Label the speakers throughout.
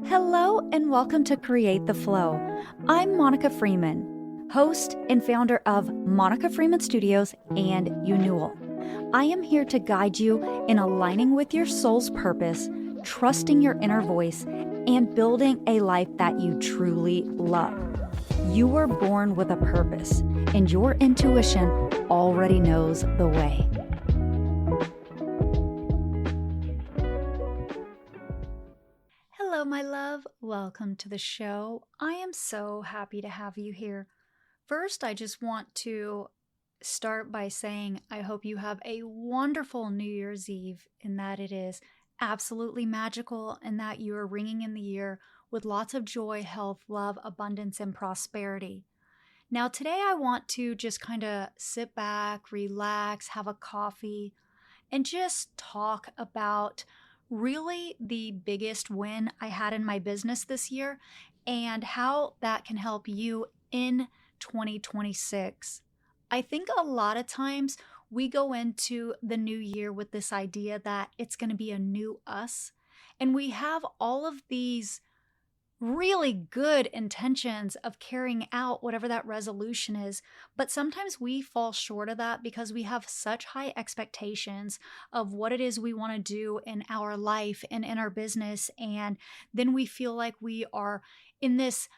Speaker 1: Hello and welcome to Create the Flow. I'm Monica Freeman, host and founder of Monica Freeman Studios and Unewell. I am here to guide you in aligning with your soul's purpose, trusting your inner voice, and building a life that you truly love. You were born with a purpose, and your intuition already knows the way. Hello, my love. Welcome to the show. I am so happy to have you here. First, I just want to start by saying I hope you have a wonderful New Year's Eve and that it is absolutely magical and that you are ringing in the year with lots of joy, health, love, abundance, and prosperity. Now, today I want to just kind of sit back, relax, have a coffee, and just talk about really the biggest win I had in my business this year and how that can help you in 2026. I think a lot of times we go into the new year with this idea that it's going to be a new us, and we have all of these really good intentions of carrying out whatever that resolution is. But sometimes we fall short of that because we have such high expectations of what it is we want to do in our life and in our business. And then we feel like we are in this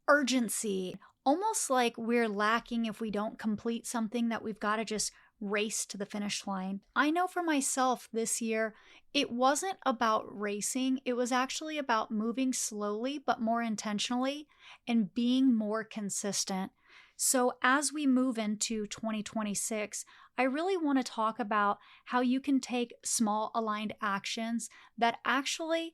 Speaker 1: urgency, almost like we're lacking if we don't complete something, that we've got to just race to the finish line. I know for myself this year, it wasn't about racing. It was actually about moving slowly, but more intentionally and being more consistent. So as we move into 2026, I really want to talk about how you can take small aligned actions that actually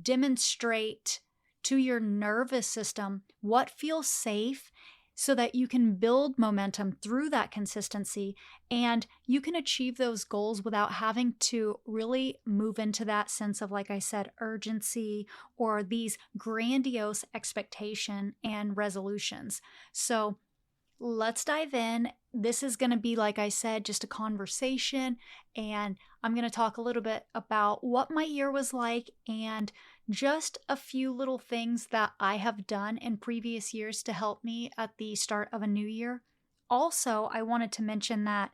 Speaker 1: demonstrate to your nervous system what feels safe, so that you can build momentum through that consistency and you can achieve those goals without having to really move into that sense of, like I said, urgency or these grandiose expectation and resolutions. So let's dive in. This is going to be, like I said, just a conversation, and I'm going to talk a little bit about what my year was like and just a few little things that I have done in previous years to help me at the start of a new year. Also, I wanted to mention that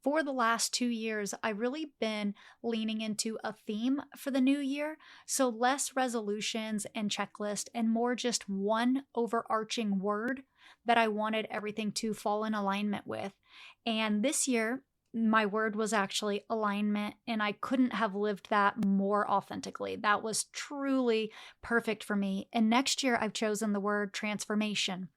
Speaker 1: for the last 2 years, I've really been leaning into a theme for the new year. So less resolutions and checklist and more just one overarching word that I wanted everything to fall in alignment with. And this year, my word was actually alignment, and I couldn't have lived that more authentically. That was truly perfect for me. And next year, I've chosen the word transformation.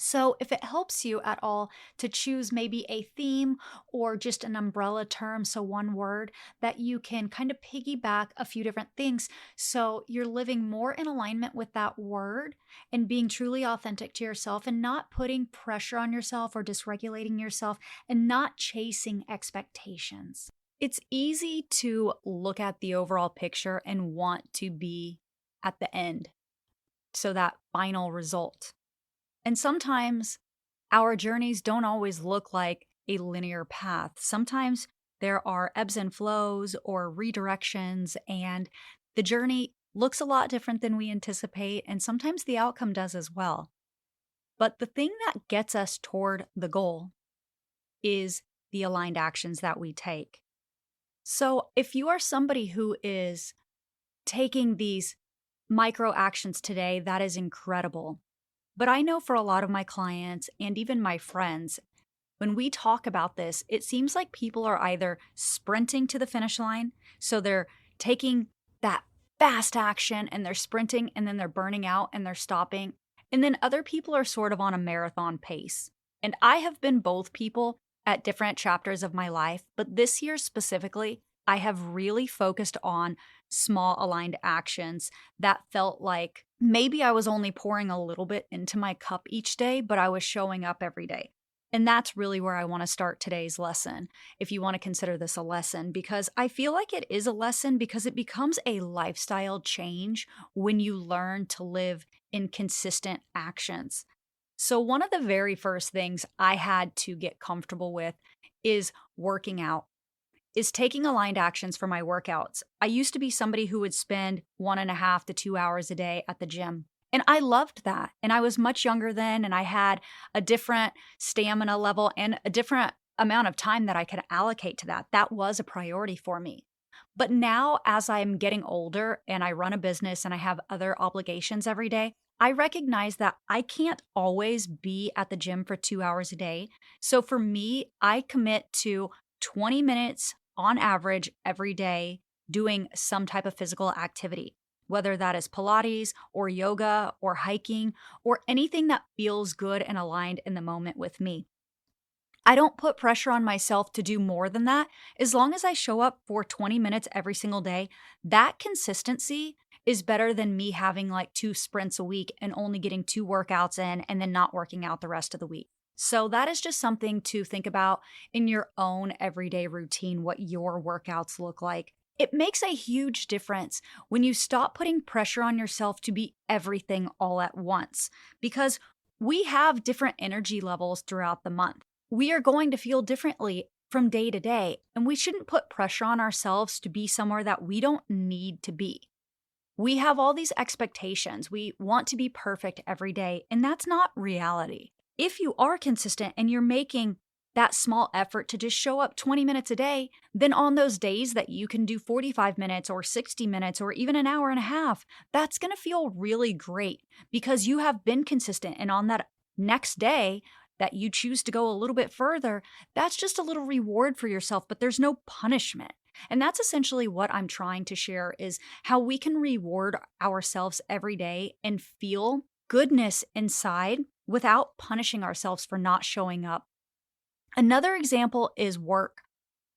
Speaker 1: So if it helps you at all to choose maybe a theme or just an umbrella term, so one word, that you can kind of piggyback a few different things so you're living more in alignment with that word and being truly authentic to yourself and not putting pressure on yourself or dysregulating yourself and not chasing expectations. It's easy to look at the overall picture and want to be at the end, so that final result. And sometimes our journeys don't always look like a linear path. Sometimes there are ebbs and flows or redirections, and the journey looks a lot different than we anticipate, and sometimes the outcome does as well. But the thing that gets us toward the goal is the aligned actions that we take. So if you are somebody who is taking these micro actions today, that is incredible. But I know for a lot of my clients and even my friends, when we talk about this, it seems like people are either sprinting to the finish line, so they're taking that fast action and they're sprinting and then they're burning out and they're stopping. And then other people are sort of on a marathon pace. And I have been both people at different chapters of my life, but this year specifically, I have really focused on small aligned actions that felt like maybe I was only pouring a little bit into my cup each day, but I was showing up every day. And that's really where I want to start today's lesson, if you want to consider this a lesson, because I feel like it is a lesson because it becomes a lifestyle change when you learn to live in consistent actions. So one of the very first things I had to get comfortable with is working out. is taking aligned actions for my workouts. I used to be somebody who would spend 1.5 to 2 hours a day at the gym. And I loved that. And I was much younger then, and I had a different stamina level and a different amount of time that I could allocate to that. That was a priority for me. But now, as I'm getting older and I run a business and I have other obligations every day, I recognize that I can't always be at the gym for 2 hours a day. So for me, I commit to 20 minutes on average every day doing some type of physical activity, whether that is Pilates or yoga or hiking or anything that feels good and aligned in the moment with me. I don't put pressure on myself to do more than that. As long as I show up for 20 minutes every single day, that consistency is better than me having like 2 sprints a week and only getting 2 workouts in and then not working out the rest of the week. So that is just something to think about in your own everyday routine, what your workouts look like. It makes a huge difference when you stop putting pressure on yourself to be everything all at once, because we have different energy levels throughout the month. We are going to feel differently from day to day, and we shouldn't put pressure on ourselves to be somewhere that we don't need to be. We have all these expectations. We want to be perfect every day, and that's not reality. If you are consistent and you're making that small effort to just show up 20 minutes a day, then on those days that you can do 45 minutes or 60 minutes or even an hour and a half, that's going to feel really great because you have been consistent. And on that next day, that you choose to go a little bit further, that's just a little reward for yourself, but there's no punishment. And that's essentially what I'm trying to share is how we can reward ourselves every day and feel goodness inside without punishing ourselves for not showing up. Another example is work.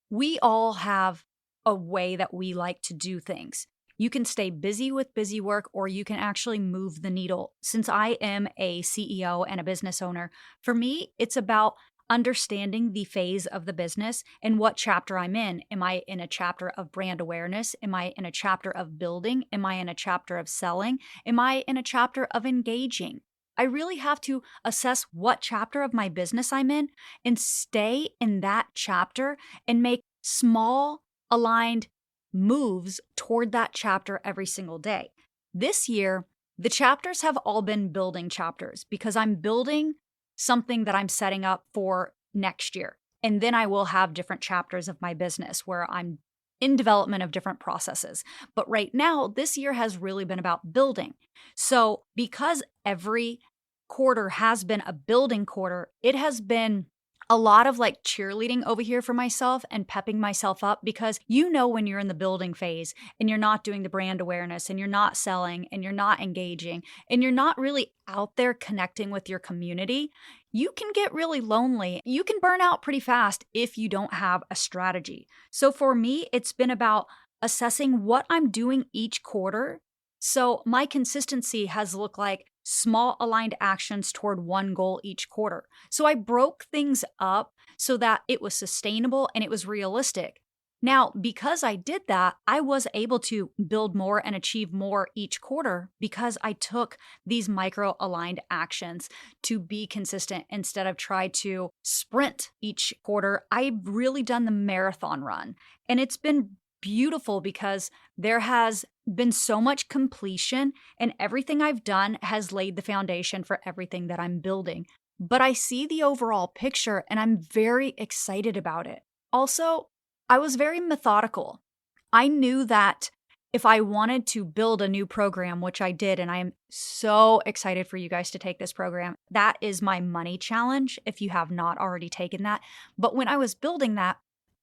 Speaker 1: We all have a way that we like to do things. You can stay busy with busy work, or you can actually move the needle. Since I am a CEO and a business owner, for me, it's about understanding the phase of the business and what chapter I'm in. Am I in a chapter of brand awareness? Am I in a chapter of building? Am I in a chapter of selling? Am I in a chapter of engaging? I really have to assess what chapter of my business I'm in and stay in that chapter and make small aligned moves toward that chapter every single day. This year, the chapters have all been building chapters because I'm building something that I'm setting up for next year. And then I will have different chapters of my business where I'm in development of different processes. But right now, this year has really been about building. So because every quarter has been a building quarter, it has been a lot of like cheerleading over here for myself and pepping myself up, because you know when you're in the building phase and you're not doing the brand awareness and you're not selling and you're not engaging and you're not really out there connecting with your community, you can get really lonely. You can burn out pretty fast if you don't have a strategy. So for me, it's been about assessing what I'm doing each quarter. So my consistency has looked like small aligned actions toward one goal each quarter. So I broke things up so that it was sustainable and it was realistic. Now, because I did that, I was able to build more and achieve more each quarter because I took these micro aligned actions to be consistent instead of try to sprint each quarter. I've really done the marathon run, and it's been beautiful because there has been so much completion and everything I've done has laid the foundation for everything that I'm building. But I see the overall picture and I'm very excited about it. Also, I was very methodical. I knew that if I wanted to build a new program, which I did, and I am so excited for you guys to take this program. That is my money challenge if you have not already taken that. But when I was building that,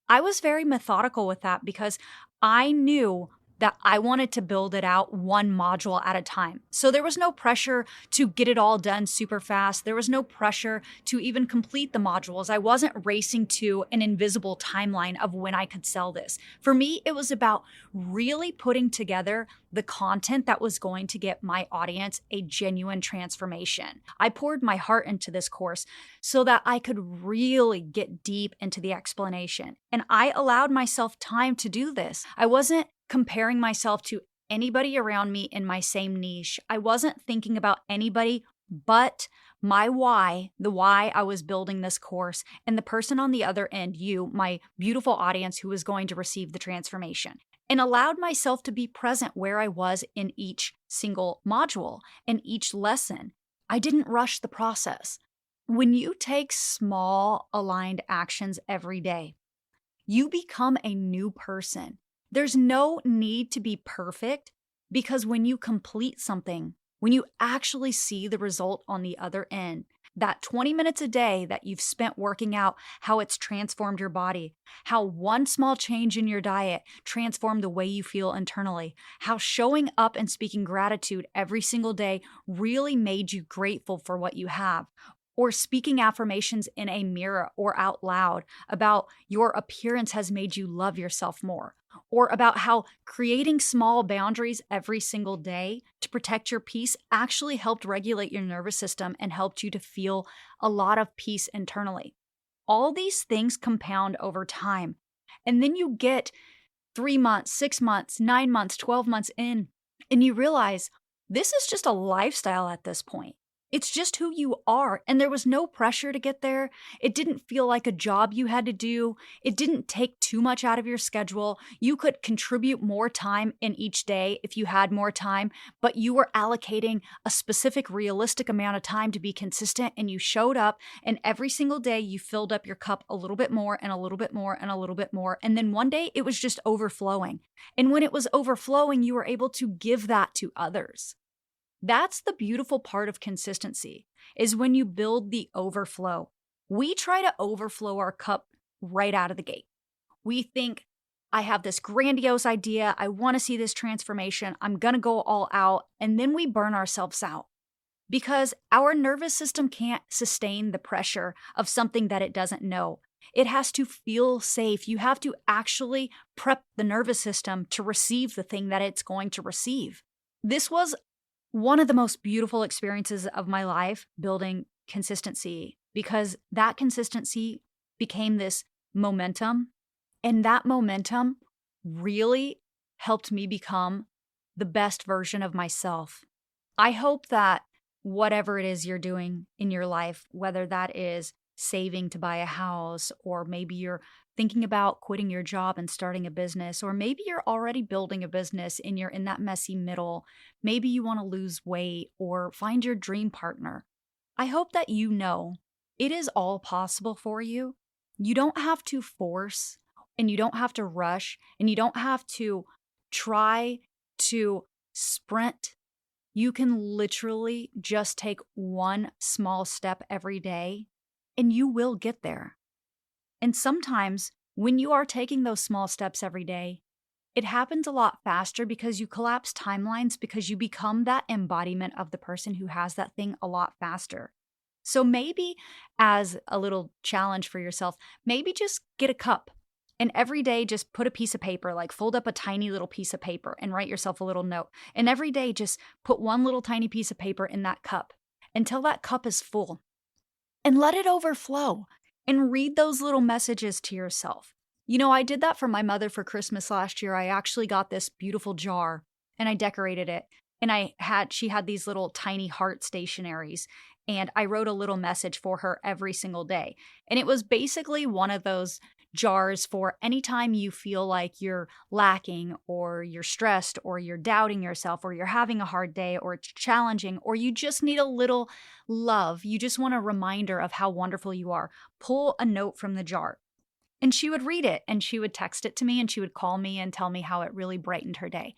Speaker 1: I was very methodical with that because I knew that I wanted to build it out one module at a time. So there was no pressure to get it all done super fast. There was no pressure to even complete the modules. I wasn't racing to an invisible timeline of when I could sell this. For me, it was about really putting together the content that was going to get my audience a genuine transformation. I poured my heart into this course so that I could really get deep into the explanation. And I allowed myself time to do this. I wasn't comparing myself to anybody around me in my same niche. I wasn't thinking about anybody But my why, the why I was building this course, and the person on the other end, you, my beautiful audience who was going to receive the transformation, and allowed myself to be present where I was in each single module and each lesson. I didn't rush the process. When you take small aligned actions every day, you become a new person. There's no need to be perfect because when you complete something, when you actually see the result on the other end, that 20 minutes a day that you've spent working out, how it's transformed your body, how one small change in your diet transformed the way you feel internally, how showing up and speaking gratitude every single day really made you grateful for what you have, or speaking affirmations in a mirror or out loud about your appearance has made you love yourself more, or about how creating small boundaries every single day to protect your peace actually helped regulate your nervous system and helped you to feel a lot of peace internally. All these things compound over time. And then you get 3 months, 6 months, 9 months, 12 months in, and you realize this is just a lifestyle at this point. It's just who you are. And there was no pressure to get there. It didn't feel like a job you had to do. It didn't take too much out of your schedule. You could contribute more time in each day if you had more time, but you were allocating a specific realistic amount of time to be consistent, and you showed up, and every single day you filled up your cup a little bit more and a little bit more and a little bit more. And then one day it was just overflowing. And when it was overflowing, you were able to give that to others. That's the beautiful part of consistency, is when you build the overflow. We try to overflow our cup right out of the gate. We think, I have this grandiose idea. I want to see this transformation. I'm going to go all out. And then we burn ourselves out because our nervous system can't sustain the pressure of something that it doesn't know. It has to feel safe. You have to actually prep the nervous system to receive the thing that it's going to receive. This was one of the most beautiful experiences of my life, building consistency, because that consistency became this momentum, and that momentum really helped me become the best version of myself. I hope that whatever it is you're doing in your life, whether that is saving to buy a house, or maybe you're thinking about quitting your job and starting a business, or maybe you're already building a business and you're in that messy middle. Maybe you want to lose weight or find your dream partner. I hope that you know it is all possible for you. You don't have to force, and you don't have to rush, and you don't have to try to sprint. You can literally just take one small step every day, and you will get there. And sometimes when you are taking those small steps every day, it happens a lot faster because you collapse timelines, because you become that embodiment of the person who has that thing a lot faster. So maybe as a little challenge for yourself, maybe just get a cup and every day just put a piece of paper, like fold up a tiny little piece of paper and write yourself a little note. And every day just put one little tiny piece of paper in that cup until that cup is full, and let it overflow. And read those little messages to yourself. You know, I did that for my mother for Christmas last year. I actually got this beautiful jar and I decorated it. And she had these little tiny heart stationaries. And I wrote a little message for her every single day. And it was basically one of those jars for anytime you feel like you're lacking, or you're stressed, or you're doubting yourself, or you're having a hard day, or it's challenging, or you just need a little love. You just want a reminder of how wonderful you are. Pull a note from the jar. And she would read it, and she would text it to me, and she would call me and tell me how it really brightened her day.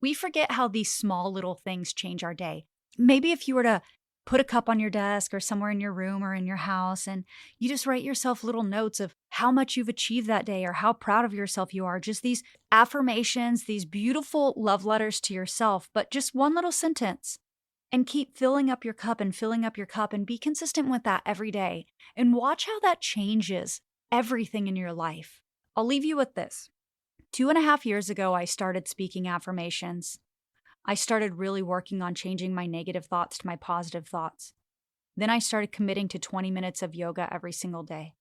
Speaker 1: We forget how these small little things change our day. Maybe if you were to put a cup on your desk or somewhere in your room or in your house, and you just write yourself little notes of how much you've achieved that day or how proud of yourself you are. Just these affirmations, these beautiful love letters to yourself, but just one little sentence. And keep filling up your cup and filling up your cup, and be consistent with that every day. And watch how that changes everything in your life. I'll leave you with this. 2.5 years ago, I started speaking affirmations. I started really working on changing my negative thoughts to my positive thoughts. Then I started committing to 20 minutes of yoga every single day.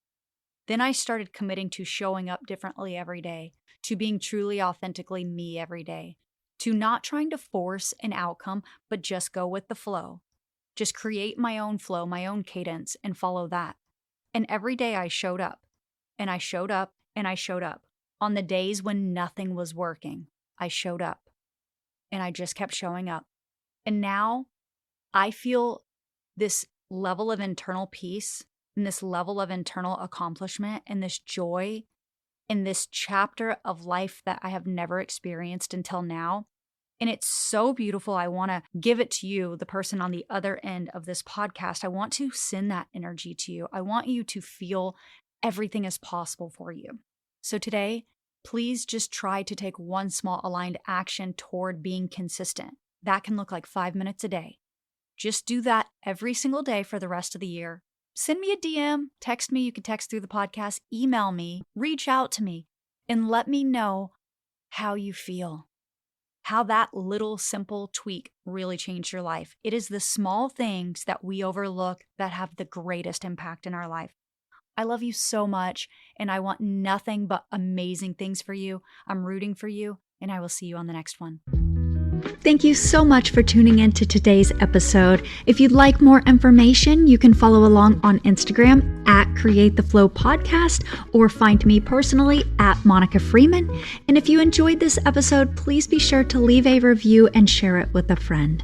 Speaker 1: Then I started committing to showing up differently every day, to being truly authentically me every day, to not trying to force an outcome, but just go with the flow. just create my own flow, my own cadence, and follow that. And every day I showed up, and I showed up, and I showed up. On the days when nothing was working, I showed up, and I just kept showing up. And now I feel this level of internal peace and this level of internal accomplishment and this joy in this chapter of life that I have never experienced until now. And it's so beautiful. I want to give it to you, the person on the other end of this podcast. I want to send that energy to you. I want you to feel everything is possible for you. So today, please just try to take one small aligned action toward being consistent. That can look like 5 minutes a day. Just do that every single day for the rest of the year. Send me a DM, text me. You can text through the podcast, email me, reach out to me, and let me know how you feel. How that little simple tweak really changed your life. It is the small things that we overlook that have the greatest impact in our life. I love you so much, and I want nothing but amazing things for you. I'm rooting for you, and I will see you on the next one. Thank you so much for tuning in to today's episode. If you'd like more information, you can follow along on Instagram at Create the Flow Podcast or find me personally at Monica Freeman. And if you enjoyed this episode, please be sure to leave a review and share it with a friend.